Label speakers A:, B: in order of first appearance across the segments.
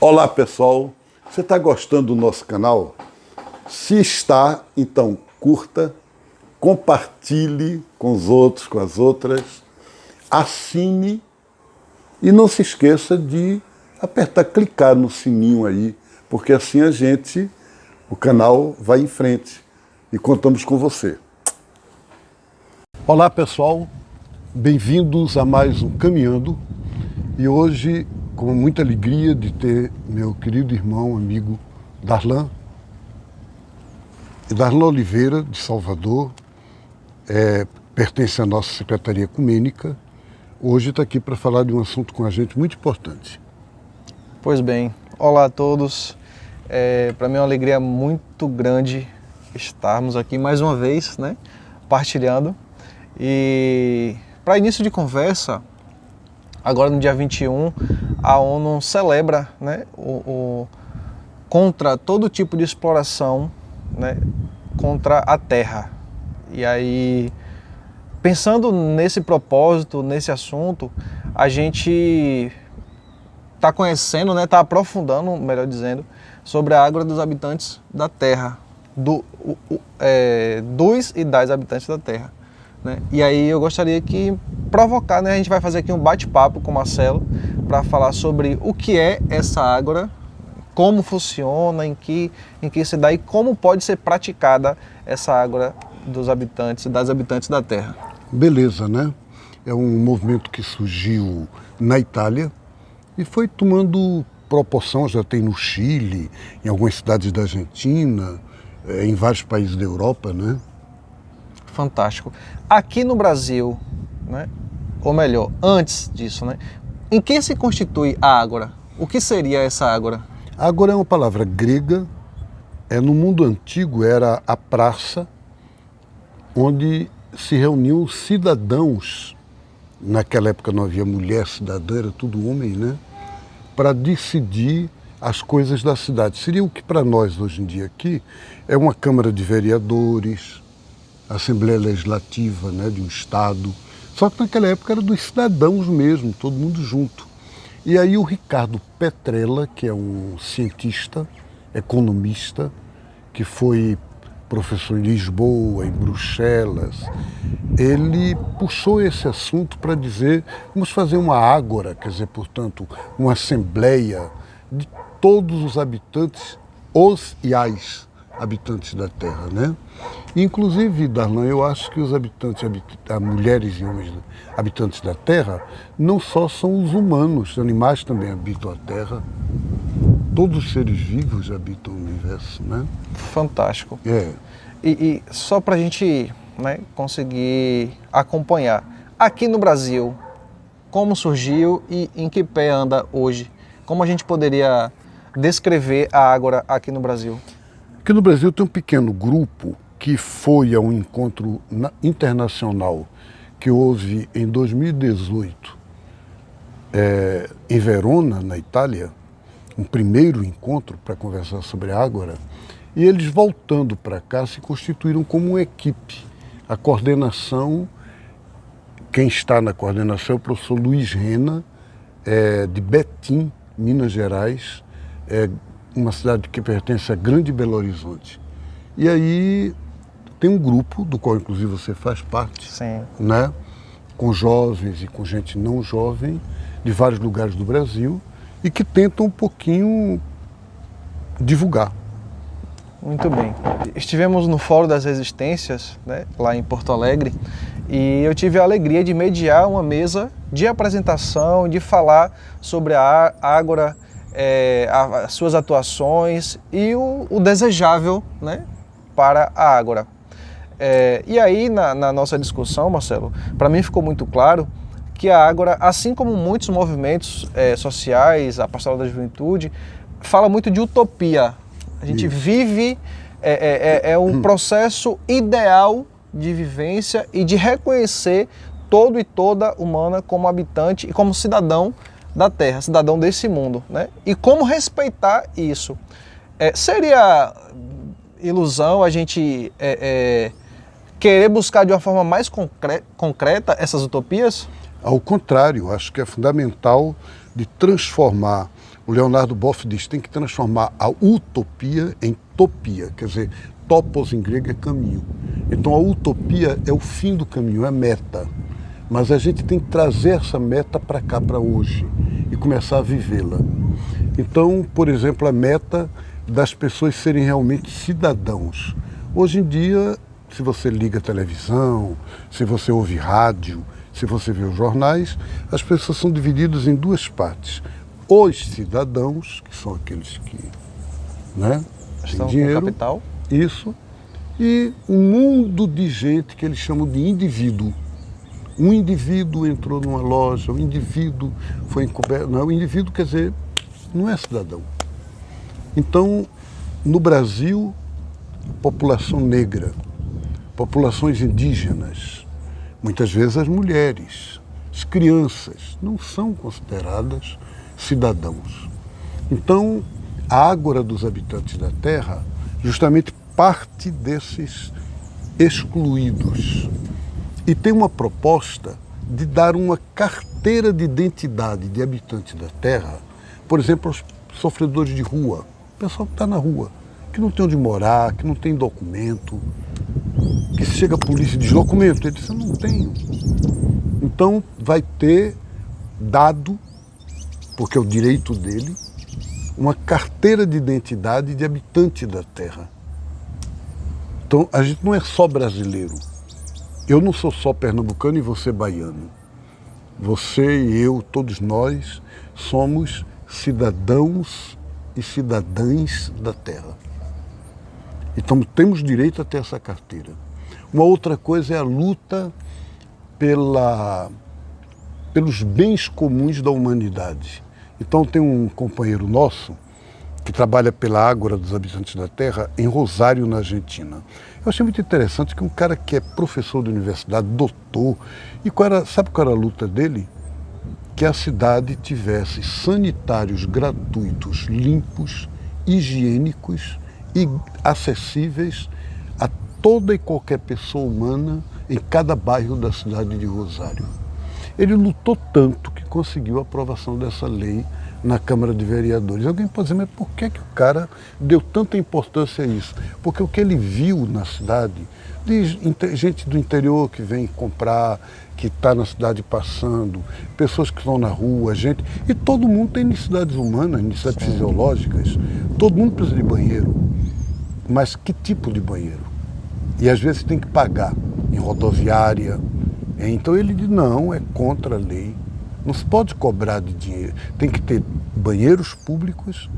A: Olá pessoal, você está gostando do nosso canal? Se está, então curta, compartilhe com os outros, com as outras, assine e não se esqueça de apertar, clicar no sininho aí, porque assim o canal vai em frente e contamos com você. Olá pessoal, bem-vindos a mais um Caminhando e hoje com muita alegria de ter meu querido irmão, amigo Darlan Oliveira, de Salvador, pertence à nossa Secretaria Ecumênica. Hoje está aqui para falar de um assunto com a gente muito importante.
B: Pois bem, olá a todos. Para mim é uma alegria muito grande estarmos aqui mais uma vez, né, partilhando. E para início de conversa, agora no dia 21, a ONU celebra, né, contra todo tipo de exploração, né, contra a Terra. E aí, pensando nesse propósito, nesse assunto, a gente está conhecendo, né, está aprofundando, melhor dizendo, sobre a água dos habitantes da Terra, dos e das habitantes da Terra. Né? E aí eu gostaria que provocar, né, a gente vai fazer aqui um bate-papo com o Marcelo para falar sobre o que é essa ágora, como funciona, em que se dá e como pode ser praticada essa ágora dos habitantes e das habitantes da Terra.
A: Beleza, né? É um movimento que surgiu na Itália e foi tomando proporção, já tem no Chile, em algumas cidades da Argentina, em vários países da Europa, né?
B: Fantástico. Aqui no Brasil, né, ou melhor, antes disso, né, em que se constitui a ágora? O que seria essa ágora?
A: Ágora é uma palavra grega, no mundo antigo era a praça onde se reuniam cidadãos, naquela época não havia mulher cidadã, era tudo homem, né, para decidir as coisas da cidade. Seria o que para nós hoje em dia aqui é uma Câmara de Vereadores, Assembleia Legislativa, né, de um Estado, só que naquela época era dos cidadãos mesmo, todo mundo junto. E aí o Ricardo Petrella, que é um cientista, economista, que foi professor em Lisboa, em Bruxelas, ele puxou esse assunto para dizer, vamos fazer uma ágora, quer dizer, portanto, uma assembleia de todos os habitantes, os e as habitantes da Terra, né? Inclusive, Darlan, eu acho que os habitantes, mulheres e homens habitantes da Terra, não só são os humanos, os animais também habitam a Terra. Todos os seres vivos habitam o universo, né?
B: Fantástico. E só para a gente, né, conseguir acompanhar, aqui no Brasil, como surgiu e em que pé anda hoje? Como a gente poderia descrever a ágora aqui no Brasil?
A: Aqui no Brasil tem um pequeno grupo que foi a um encontro internacional que houve em 2018 em Verona, na Itália, um primeiro encontro para conversar sobre a ágora, e eles voltando para cá se constituíram como uma equipe. A coordenação, quem está na coordenação é o professor Luiz Rena, de Betim, Minas Gerais, uma cidade que pertence a Grande Belo Horizonte. E aí tem um grupo, do qual inclusive você faz parte,
B: sim,
A: né, com jovens e com gente não jovem, de vários lugares do Brasil, e que tentam um pouquinho divulgar.
B: Muito bem. Estivemos no Fórum das Resistências, né, lá em Porto Alegre, e eu tive a alegria de mediar uma mesa de apresentação, de falar sobre a ágora, as suas atuações e o desejável, né, para a ágora. E aí, na nossa discussão, Marcelo, para mim ficou muito claro que a ágora, assim como muitos movimentos sociais, a Pastoral da Juventude, fala muito de utopia. A gente vive, um processo ideal de vivência e de reconhecer todo e toda humana como habitante e como cidadão da Terra, cidadão desse mundo, né? E como respeitar isso? Seria ilusão a gente querer buscar de uma forma mais concreta essas utopias?
A: Ao contrário, acho que é fundamental de transformar O Leonardo Boff diz que tem que transformar a utopia em topia, quer dizer, topos em grego é caminho. Então a utopia é o fim do caminho, é a meta. Mas a gente tem que trazer essa meta para cá, para hoje, e começar a vivê-la. Então, por exemplo, a meta das pessoas serem realmente cidadãos. Hoje em dia, se você liga a televisão, se você ouve rádio, se você vê os jornais, as pessoas são divididas em duas partes. Os cidadãos, que são aqueles que, né, têm dinheiro,
B: com capital.
A: Isso, e um mundo de gente que eles chamam de indivíduo. Um indivíduo entrou numa loja, um indivíduo foi encoberto. Não, o indivíduo quer dizer, não é cidadão. Então, no Brasil, população negra, populações indígenas, muitas vezes as mulheres, as crianças, não são consideradas cidadãos. Então, a Ágora dos Habitantes da Terra justamente parte desses excluídos. E tem uma proposta de dar uma carteira de identidade de habitantes da Terra, por exemplo, aos sofredores de rua, o pessoal que está na rua, que não tem onde morar, que não tem documento, que se chega a polícia e diz documento, ele diz, eu não tenho. Então vai ter dado, porque é o direito dele, uma carteira de identidade de habitante da Terra. Então a gente não é só brasileiro. Eu não sou só pernambucano e você baiano. Você e eu, todos nós, somos cidadãos e cidadãs da Terra. Então temos direito a ter essa carteira. Uma outra coisa é a luta pelos bens comuns da humanidade. Então tem um companheiro nosso que trabalha pela Ágora dos Habitantes da Terra em Rosário, na Argentina. Eu achei muito interessante que um cara que é professor de universidade, doutor, e sabe qual era a luta dele? Que a cidade tivesse sanitários gratuitos, limpos, higiênicos e acessíveis a toda e qualquer pessoa humana em cada bairro da cidade de Rosário. Ele lutou tanto que conseguiu a aprovação dessa lei na Câmara de Vereadores. Alguém pode dizer, mas por que o cara deu tanta importância a isso? Porque o que ele viu na cidade, de gente do interior que vem comprar, que está na cidade passando, pessoas que estão na rua, gente, e todo mundo tem necessidades humanas, necessidades fisiológicas, todo mundo precisa de banheiro. Mas que tipo de banheiro? E às vezes tem que pagar em rodoviária. Então ele diz, não, é contra a lei. Não se pode cobrar de dinheiro. Tem que ter banheiros públicos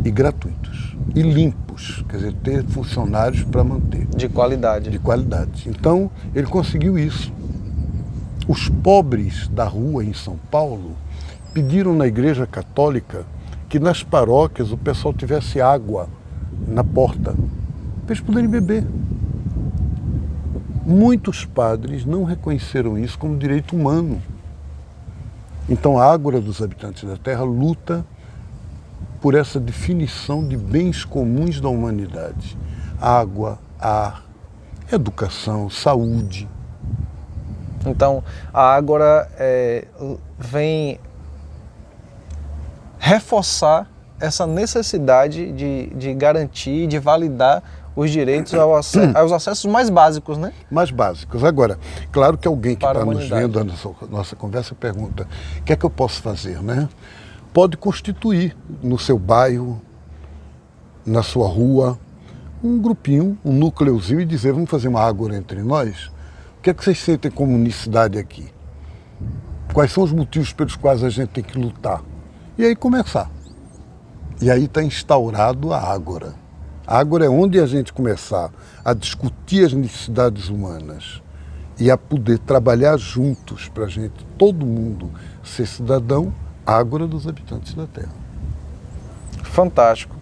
A: e gratuitos. E limpos, quer dizer, ter funcionários para manter.
B: De qualidade.
A: De qualidade. Então, ele conseguiu isso. Os pobres da rua em São Paulo pediram na Igreja Católica que nas paróquias o pessoal tivesse água na porta, para eles poderem beber. Muitos padres não reconheceram isso como direito humano. Então a Ágora dos Habitantes da Terra luta por essa definição de bens comuns da humanidade. Água, ar, educação, saúde.
B: Então a Ágora vem reforçar essa necessidade de garantir, de validar os direitos aos acessos mais básicos, né?
A: Mais básicos. Agora, claro que alguém que está nos vendo a nossa conversa pergunta, o que é que eu posso fazer, né? Pode constituir no seu bairro, na sua rua, um grupinho, um núcleozinho e dizer, vamos fazer uma ágora entre nós? O que é que vocês sentem como unicidade aqui? Quais são os motivos pelos quais a gente tem que lutar? E aí começar. E aí está instaurado a ágora. A ágora é onde a gente começar a discutir as necessidades humanas e a poder trabalhar juntos para a gente, todo mundo, ser cidadão, Ágora dos Habitantes da Terra.
B: Fantástico.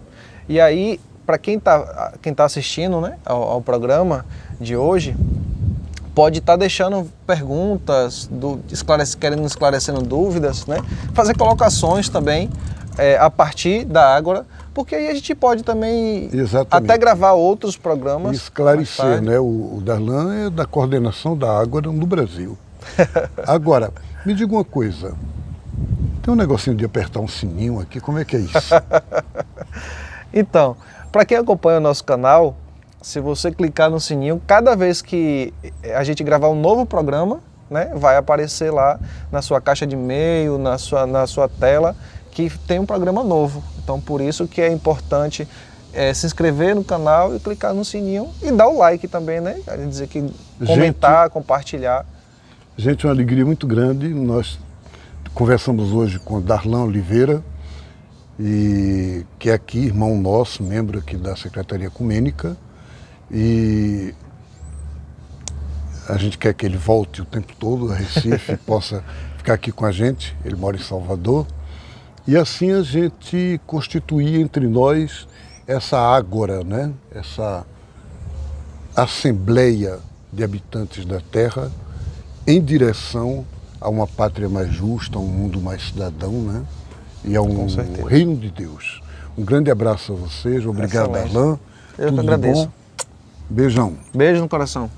B: E aí, para quem tá assistindo, né, ao programa de hoje, pode estar deixando perguntas, querendo esclarecendo dúvidas, né, fazer colocações também a partir da Ágora, porque aí a gente pode também até gravar outros programas.
A: E esclarecer, né? O Darlan é da coordenação da Ágora no Brasil. Agora, me diga uma coisa, Tem um negocinho de apertar um sininho aqui, como é que é isso?
B: Então, para quem acompanha o nosso canal, se você clicar no sininho, cada vez que a gente gravar um novo programa, né, vai aparecer lá na sua caixa de e-mail, na sua tela, que tem um programa novo. Então, por isso que é importante se inscrever no canal e clicar no sininho e dar o like também, né? Quer dizer que comentar, compartilhar.
A: Gente, uma alegria muito grande. Nós conversamos hoje com o Darlan Oliveira, que é aqui, irmão nosso, membro aqui da Secretaria Ecumênica. E a gente quer que ele volte o tempo todo a Recife, possa ficar aqui com a gente. Ele mora em Salvador. E assim a gente constituir entre nós essa ágora, né? Essa assembleia de habitantes da Terra em direção a uma pátria mais justa, a um mundo mais cidadão, né? E a um reino de Deus. Um grande abraço a vocês, obrigado, Darlan.
B: Eu que agradeço.
A: Bom. Beijão.
B: Beijo no coração.